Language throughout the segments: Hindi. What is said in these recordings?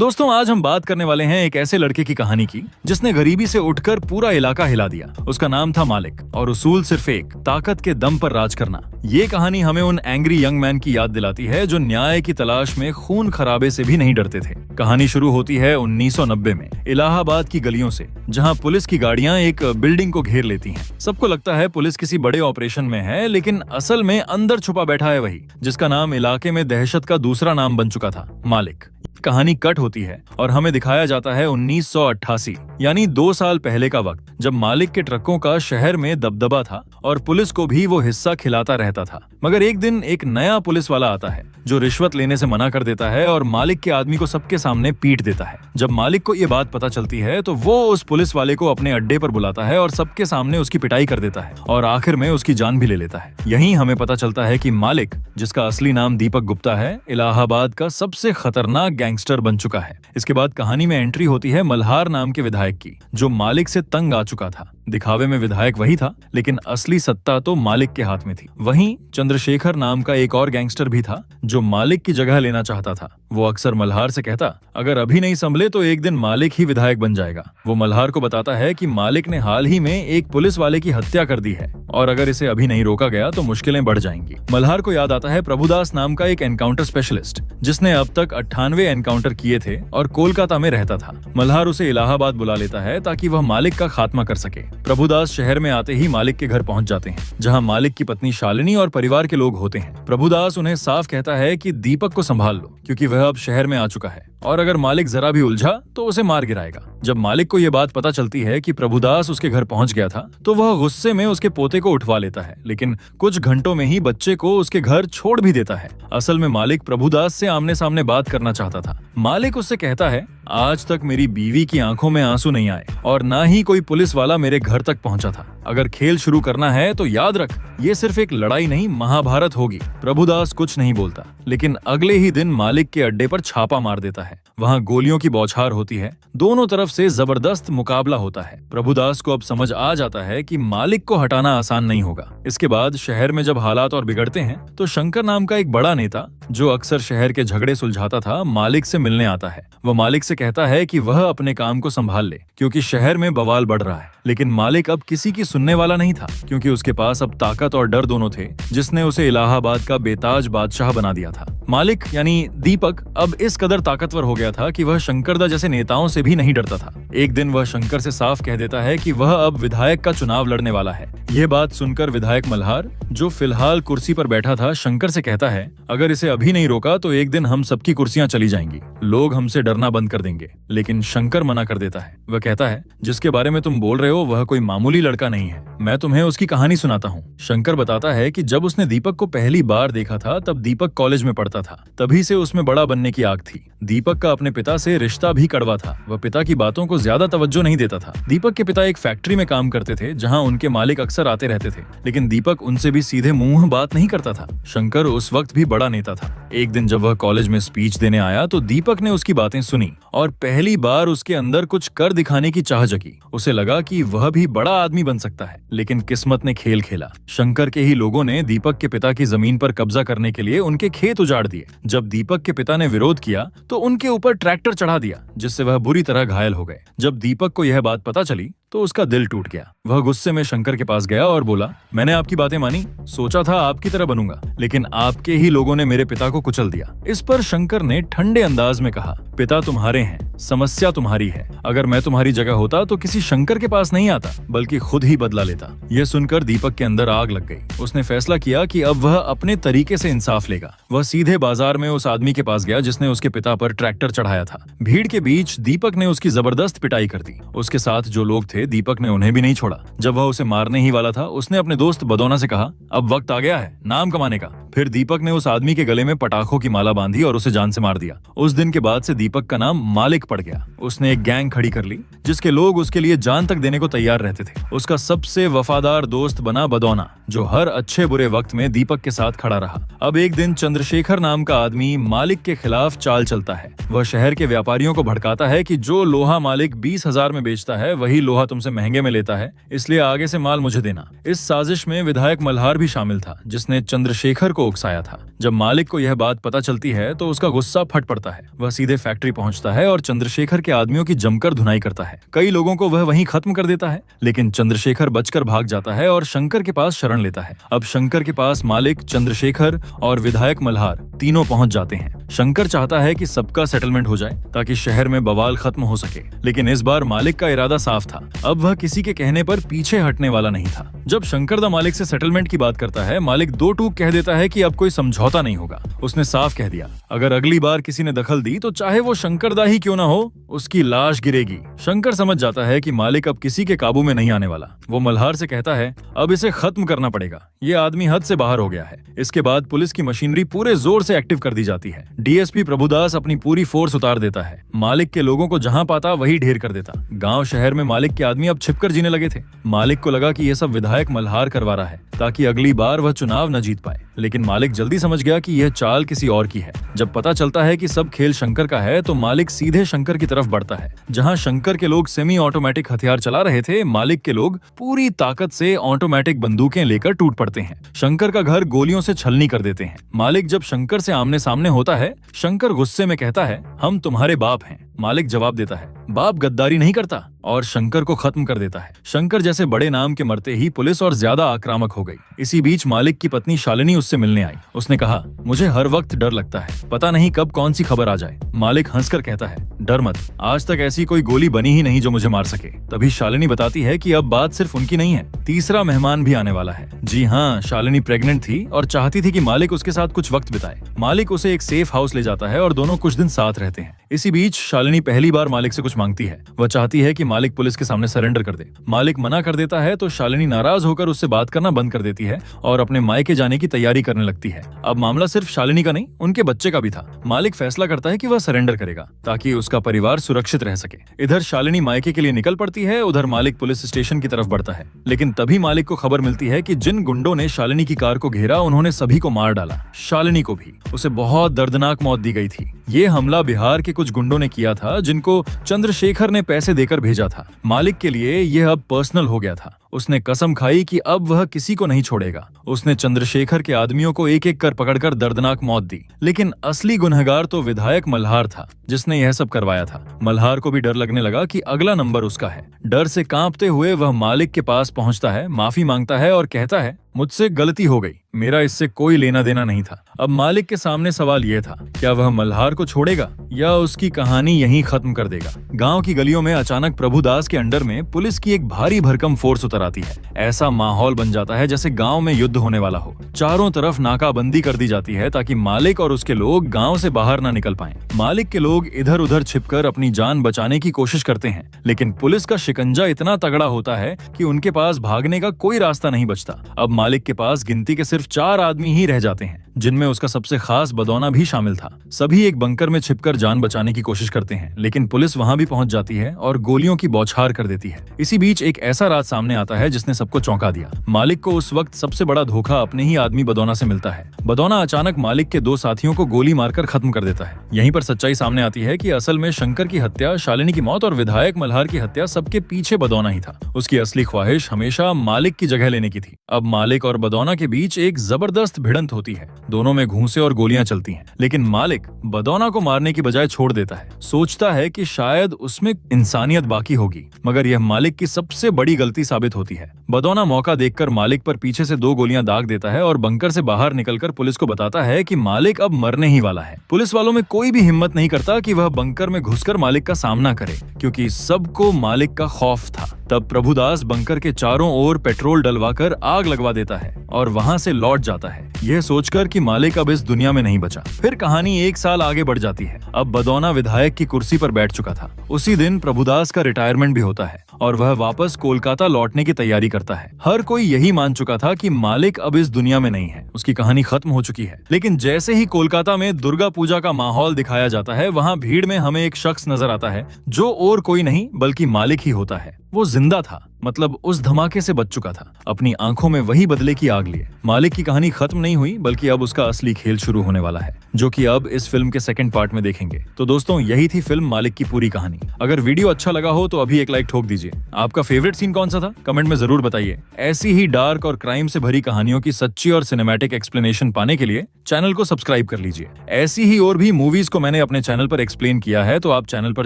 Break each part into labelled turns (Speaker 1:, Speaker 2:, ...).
Speaker 1: दोस्तों, आज हम बात करने वाले हैं एक ऐसे लड़के की कहानी की जिसने गरीबी से उठकर पूरा इलाका हिला दिया। उसका नाम था मालिक और उसूल सिर्फ एक, ताकत के दम पर राज करना। ये कहानी हमें उन एंग्री यंग मैन की याद दिलाती है जो न्याय की तलाश में खून खराबे से भी नहीं डरते थे। कहानी शुरू होती है 1990 में इलाहाबाद की गलियों से, जहां पुलिस की गाड़ियां एक बिल्डिंग को घेर लेती हैं। सबको लगता है पुलिस किसी बड़े ऑपरेशन में है, लेकिन असल में अंदर छुपा बैठा है वही जिसका नाम इलाके में दहशत का दूसरा नाम बन चुका था, मालिक। कहानी कट होती है और हमें दिखाया जाता है 1988, यानी 2 साल पहले का वक्त, जब मालिक के ट्रकों का शहर में दबदबा था और पुलिस को भी वो हिस्सा खिलाता रहता था। मगर एक दिन एक नया पुलिस वाला आता है जो रिश्वत लेने से मना कर देता है और मालिक के आदमी को सबके सामने पीट देता है। जब मालिक को ये बात पता चलती है तो वो उस पुलिस वाले को अपने अड्डे पर बुलाता है और सबके सामने उसकी पिटाई कर देता है और आखिर में उसकी जान भी ले लेता है। यहीं हमें पता चलता है कि मालिक, जिसका असली नाम दीपक गुप्ता है, इलाहाबाद का सबसे खतरनाक गैंगस्टर बन चुका है। इसके बाद कहानी में एंट्री होती है मल्हार नाम के विधायक की, जो मालिक से तंग आ चुका था। दिखावे में विधायक वही था, लेकिन असली सत्ता तो मालिक के हाथ में थी। वहीं चंद्रशेखर नाम का एक और गैंगस्टर भी था जो मालिक की जगह लेना चाहता था। वो अक्सर मल्हार से कहता, अगर अभी नहीं संभले तो एक दिन मालिक ही विधायक बन जाएगा। वो मल्हार को बताता है कि मालिक ने हाल ही में एक पुलिस वाले की हत्या कर दी है और अगर इसे अभी नहीं रोका गया तो मुश्किलें बढ़ जाएंगी। मल्हार को याद आता है प्रभुदास नाम का एक एनकाउंटर स्पेशलिस्ट, जिसने अब तक 98 एनकाउंटर किए थे और कोलकाता में रहता था। मल्हार उसे इलाहाबाद बुला लेता है ताकि वह मालिक का खात्मा कर सके। प्रभुदास शहर में आते ही मालिक के घर पहुंच जाते हैं, जहां मालिक की पत्नी शालिनी और परिवार के लोग होते हैं। प्रभुदास उन्हें साफ कहता है कि दीपक को संभाल लो, क्योंकि वह अब शहर में आ चुका है और अगर मालिक जरा भी उलझा तो उसे मार गिराएगा। जब मालिक को यह बात पता चलती है कि प्रभुदास उसके घर पहुंच गया था, तो वह गुस्से में उसके पोते को उठवा लेता है, लेकिन कुछ घंटों में ही बच्चे को उसके घर छोड़ भी देता है। असल में मालिक प्रभुदास से आमने सामने बात करना चाहता था। मालिक उससे कहता है, आज तक मेरी बीवी की आंखों में आंसू नहीं आए और ना ही कोई पुलिस वाला मेरे घर तक पहुंचा था। अगर खेल शुरू करना है तो याद रख, ये सिर्फ एक लड़ाई नहीं, महाभारत होगी। प्रभुदास कुछ नहीं बोलता, लेकिन अगले ही दिन मालिक के अड्डे पर छापा मार देता है। वहां गोलियों की बौछार होती है, दोनों तरफ से जबरदस्त मुकाबला होता है। प्रभुदास को अब समझ आ जाता है कि मालिक को हटाना आसान नहीं होगा। इसके बाद शहर में जब हालात और बिगड़ते हैं तो शंकर नाम का एक बड़ा नेता, जो अक्सर शहर के झगड़े सुलझाता था, मालिक से मिलने आता है। वह मालिक से कहता है कि वह अपने काम को संभाल ले, क्योंकि शहर में बवाल बढ़ रहा है। लेकिन मालिक अब किसी की सुनने वाला नहीं था, क्योंकि उसके पास अब ताकत और डर दोनों थे, जिसने उसे इलाहाबाद का बेताज बादशाह बना दिया था। मालिक यानी दीपक अब इस कदर ताकतवर हो गया था कि वह शंकरदा जैसे नेताओं से भी नहीं डरता था। एक दिन वह शंकर से साफ कह देता है कि वह अब विधायक का चुनाव लड़ने वाला है। यह बात सुनकर विधायक मल्हार, जो फिलहाल कुर्सी पर बैठा था, शंकर से कहता है, अगर इसे अभी नहीं रोका तो एक दिन हम सबकी कुर्सियां चली जाएंगी, लोग हमसे डरना बंद कर देंगे। लेकिन शंकर मना कर देता है। वह कहता है, जिसके बारे में तुम बोल रहे हो वह कोई मामूली लड़का नहीं है, मैं तुम्हें उसकी कहानी सुनाता हूँ। शंकर बताता है कि जब उसने दीपक को पहली बार देखा था तब दीपक कॉलेज में पढ़ता था, तभी से उसमें बड़ा बनने की आग थी। दीपक का अपने पिता से रिश्ता भी कड़वा था, वह पिता की बातों को ज्यादा तवज्जो नहीं देता था। दीपक के पिता एक फैक्ट्री में काम करते थे, जहां उनके मालिक अक्सर आते रहते थे, लेकिन दीपक उनसे भी सीधे मुंह बात नहीं करता था। शंकर उस वक्त भी बड़ा नेता था। एक दिन जब वह कॉलेज में स्पीच देने आया तो दीपक ने उसकी बातें सुनी और पहली बार उसके अंदर कुछ कर दिखाने की चाह जगी। उसे लगा कि वह भी बड़ा आदमी बन सकता है, लेकिन किस्मत ने खेल खेला। शंकर के ही लोगों ने दीपक के पिता की जमीन पर कब्जा करने के लिए उनके खेत उजाड़ दिए। जब दीपक के पिता ने विरोध किया तो उनके ऊपर ट्रैक्टर चढ़ा दिया, जिससे वह बुरी तरह घायल हो गए। जब दीपक को यह बात पता चली तो उसका दिल टूट गया। वह गुस्से में शंकर के पास गया और बोला, मैंने आपकी बातें मानी, सोचा था आपकी तरह बनूंगा, लेकिन आपके ही लोगों ने मेरे पिता को कुचल दिया। इस पर शंकर ने ठंडे अंदाज में कहा, पिता तुम्हारे हैं, समस्या तुम्हारी है। अगर मैं तुम्हारी जगह होता तो किसी शंकर के पास नहीं आता, बल्कि खुद ही बदला लेता। यह सुनकर दीपक के अंदर आग लग गई। उसने फैसला किया कि अब वह अपने तरीके से इंसाफ लेगा। वह सीधे बाजार में उस आदमी के पास गया जिसने उसके पिता पर ट्रैक्टर चढ़ाया था। भीड़ के बीच दीपक ने उसकी जबरदस्त पिटाई कर दी। उसके साथ जो लोग थे, दीपक ने उन्हें भी नहीं छोड़ा। जब वह उसे मारने ही वाला था, उसने अपने दोस्त बदौना से कहा, अब वक्त आ गया है नाम कमाने का। फिर दीपक ने उस आदमी के गले में पटाखों की माला बांधी और उसे जान से मार दिया। उस दिन के बाद से दीपक का नाम मालिक पड़ गया। उसने एक गैंग खड़ी कर ली जिसके लोग उसके लिए जान तक देने को तैयार रहते थे। उसका सबसे वफादार दोस्त बना बदौना, जो हर अच्छे बुरे वक्त में दीपक के साथ खड़ा रहा। अब एक दिन चंद्रशेखर नाम का आदमी मालिक के खिलाफ चाल चलता है। वह शहर के व्यापारियों को भड़काता है कि जो लोहा मालिक 20,000 में बेचता है वही लोहा तुमसे महंगे में लेता है, इसलिए आगे से माल मुझे देना। इस साजिश में विधायक मल्हार भी शामिल था, जिसने चंद्रशेखर को उकसाया था। जब मालिक को यह बात पता चलती है तो उसका गुस्सा फट पड़ता है। वह सीधे फैक्ट्री पहुंचता है और चंद्रशेखर के आदमियों की जमकर धुनाई करता है। कई लोगों को वह वहीं खत्म कर देता है, लेकिन चंद्रशेखर बचकर भाग जाता है और शंकर के पास शरण लेता है। अब शंकर के पास मालिक, चंद्रशेखर और विधायक मल्हार तीनों पहुंच जाते हैं। शंकर चाहता है कि सबका सेटलमेंट हो जाए ताकि शहर में बवाल खत्म हो सके, लेकिन इस बार मालिक का इरादा साफ था। अब वह किसी के कहने पर पीछे हटने वाला नहीं था। जब शंकर दा मालिक से सेटलमेंट की बात करता है, मालिक दो टूक कह देता है कि अब कोई समझौता नहीं होगा। उसने साफ कह दिया, अगर अगली बार किसी ने दखल दी तो चाहे वो शंकर दा ही क्यों ना हो, उसकी लाश गिरेगी। शंकर समझ जाता है कि मालिक अब किसी के काबू में नहीं आने वाला। वो मल्हार से कहता है, अब इसे खत्म करना पड़ेगा, ये आदमी हद से बाहर हो गया है। इसके बाद पुलिस की मशीनरी पूरे जोर से एक्टिव कर दी जाती है। डीएसपी प्रभुदास अपनी पूरी फोर्स उतार देता है। मालिक के लोगों को जहां पाता वही ढेर कर देता। गांव शहर में मालिक के आदमी अब छिपकर जीने लगे थे। मालिक को लगा कि यह सब विधायक मल्हार करवा रहा है ताकि अगली बार वह चुनाव न जीत पाए, लेकिन मालिक जल्दी समझ गया कि यह चाल किसी और की है। जब पता चलता है कि सब खेल शंकर का है तो मालिक सीधे शंकर की तरफ बढ़ता है। जहां शंकर के लोग सेमी ऑटोमेटिक हथियार चला रहे थे, मालिक के लोग पूरी ताकत से ऑटोमेटिक बंदूकें लेकर टूट पड़ते हैं। शंकर का घर गोलियों से छलनी कर देते हैं। मालिक जब शंकर से आमने सामने होता है, शंकर गुस्से में कहता है, हम तुम्हारे बाप हैं। मालिक जवाब देता है, बाप गद्दारी नहीं करता, और शंकर को खत्म कर देता है। शंकर जैसे बड़े नाम के मरते ही पुलिस और ज्यादा आक्रामक हो गई। इसी बीच मालिक की पत्नी शालिनी उससे मिलने आई। उसने कहा, मुझे हर वक्त डर लगता है, पता नहीं कब कौन सी खबर आ जाए। मालिक हंसकर कहता है, डर मत, आज तक ऐसी कोई गोली बनी ही नहीं जो मुझे मार सके। तभी शालिनी बताती है कि अब बात सिर्फ उनकी नहीं है, तीसरा मेहमान भी आने वाला है। जी हाँ, शालिनी प्रेग्नेंट थी और चाहती थी कि मालिक उसके साथ कुछ वक्त बिताए। मालिक उसे एक सेफ हाउस ले जाता है और दोनों कुछ दिन साथ रहते हैं। इसी बीच शालिनी पहली बार मालिक से कुछ मांगती है। वह चाहती है कि मालिक पुलिस के सामने सरेंडर कर दे। मालिक मना कर देता है तो शालिनी नाराज होकर उससे बात करना बंद कर देती है और अपने मायके जाने की तैयारी करने लगती है। अब मामला सिर्फ शालिनी का नहीं, उनके बच्चे का भी था। मालिक फैसला करता है कि वह सरेंडर करेगा ताकि उसका परिवार सुरक्षित रह सके। इधर शालिनी मायके के लिए निकल पड़ती है, उधर मालिक पुलिस स्टेशन की तरफ बढ़ता है। लेकिन तभी मालिक को खबर मिलती है कि जिन गुंडों ने शालिनी की कार को घेरा, उन्होंने सभी को मार डाला, शालिनी को भी। उसे बहुत दर्दनाक मौत दी गई थी। ये हमला बिहार के कुछ गुंडों ने किया था जिनको चंद्रशेखर ने पैसे देकर भेजा था। मालिक के लिए यह अब पर्सनल हो गया था। उसने कसम खाई कि अब वह किसी को नहीं छोड़ेगा। उसने चंद्रशेखर के आदमियों को एक एक कर पकड़कर दर्दनाक मौत दी। लेकिन असली गुनहगार तो विधायक मल्हार था, जिसने यह सब करवाया था। मल्हार को भी डर लगने लगा कि अगला नंबर उसका है। डर से कांपते हुए वह मालिक के पास पहुंचता है, माफी मांगता है और कहता है, मुझसे गलती हो गई, मेरा इससे कोई लेना देना नहीं था। अब मालिक के सामने सवाल यह था, क्या वह मल्हार को छोड़ेगा या उसकी कहानी यहीं खत्म कर देगा। गांव की गलियों में अचानक प्रभुदास के अंडर में पुलिस की एक भारी भरकम फोर्स उतर आती है। ऐसा माहौल बन जाता है जैसे गांव में युद्ध होने वाला हो। चारों तरफ नाकाबंदी कर दी जाती है ताकि मालिक और उसके लोग गांव से बाहर ना निकल पाएं। मालिक के लोग इधर उधर छिपकर अपनी जान बचाने की कोशिश करते हैं, लेकिन पुलिस का शिकंजा इतना तगड़ा होता है कि उनके पास भागने का कोई रास्ता नहीं बचता। अब मालिक के पास गिनती के सिर्फ 4 आदमी ही रह जाते हैं, जिनमें उसका सबसे खास बदौना भी शामिल था। सभी एक बंकर में छिपकर जान बचाने की कोशिश करते हैं, लेकिन पुलिस वहां भी पहुंच जाती है और गोलियों की बौछार कर देती है। इसी बीच एक ऐसा राज सामने आता है जिसने सबको चौंका दिया। मालिक को उस वक्त सबसे बड़ा धोखा अपने ही आदमी बदौना से मिलता है। बदौना अचानक मालिक के 2 साथियों को गोली मारकर खत्म कर देता है। यहीं पर सच्चाई सामने आती है कि असल में शंकर की हत्या, शालिनी की मौत और विधायक मल्हार की हत्या सबके पीछे बदौना ही था। उसकी असली ख्वाहिश हमेशा मालिक की जगह लेने की थी। अब मालिक और बदौना के बीच एक जबरदस्त भिड़ंत होती है। दोनों में घूंसे और गोलियां चलती हैं, लेकिन मालिक बदौना को मारने की बजाय छोड़ देता है। सोचता है कि शायद उसमें इंसानियत बाकी होगी, मगर यह मालिक की सबसे बड़ी गलती साबित होती है। बदौना मौका देखकर मालिक पर पीछे से 2 गोलियां दाग देता है और बंकर से बाहर निकलकर पुलिस को बताता है कि मालिक अब मरने ही वाला है। पुलिस वालों में कोई भी हिम्मत नहीं करता कि वह बंकर में घुसकर मालिक का सामना करे, क्योंकि सबको मालिक का खौफ था। तब प्रभुदास बंकर के चारों ओर पेट्रोल डलवाकर आग लगवा देता है और वहाँ से लौट जाता है, यह सोचकर कि मालिक अब इस दुनिया में नहीं बचा। फिर कहानी 1 साल आगे बढ़ जाती है। अब बदौना विधायक की कुर्सी पर बैठ चुका था। उसी दिन प्रभुदास का रिटायरमेंट भी होता है और वह वापस कोलकाता लौटने की तैयारी करता है। हर कोई यही मान चुका था कि मालिक अब इस दुनिया में नहीं है, उसकी कहानी खत्म हो चुकी है। लेकिन जैसे ही कोलकाता में दुर्गा पूजा का माहौल दिखाया जाता है, वहाँ भीड़ में हमें एक शख्स नजर आता है जो और कोई नहीं बल्कि मालिक ही होता है। वो जिंदा था, मतलब उस धमाके से बच चुका था, अपनी आंखों में वही बदले की आग लिए। मालिक की कहानी खत्म नहीं हुई, बल्कि अब उसका असली खेल शुरू होने वाला है, जो कि अब इस फिल्म के सेकंड पार्ट में देखेंगे। तो दोस्तों, यही थी फिल्म मालिक की पूरी कहानी। अगर वीडियो अच्छा लगा हो तो अभी एक लाइक ठोक दीजिए। आपका फेवरेट सीन कौन सा था, कमेंट में जरूर बताइए। ऐसी ही डार्क और क्राइम से भरी कहानियों की सच्ची और सिनेमैटिक एक्सप्लेनेशन पाने के लिए चैनल को सब्सक्राइब कर लीजिए। ऐसी ही और भी मूवीज को मैंने अपने चैनल पर एक्सप्लेन किया है, तो आप चैनल पर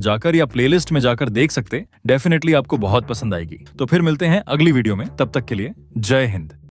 Speaker 1: जाकर या प्लेलिस्ट में जाकर देख सकते। डेफिनेटली आपको बहुत पसंद आएगी। तो फिर मिलते हैं अगली वीडियो में, तब तक के लिए जय हिंद।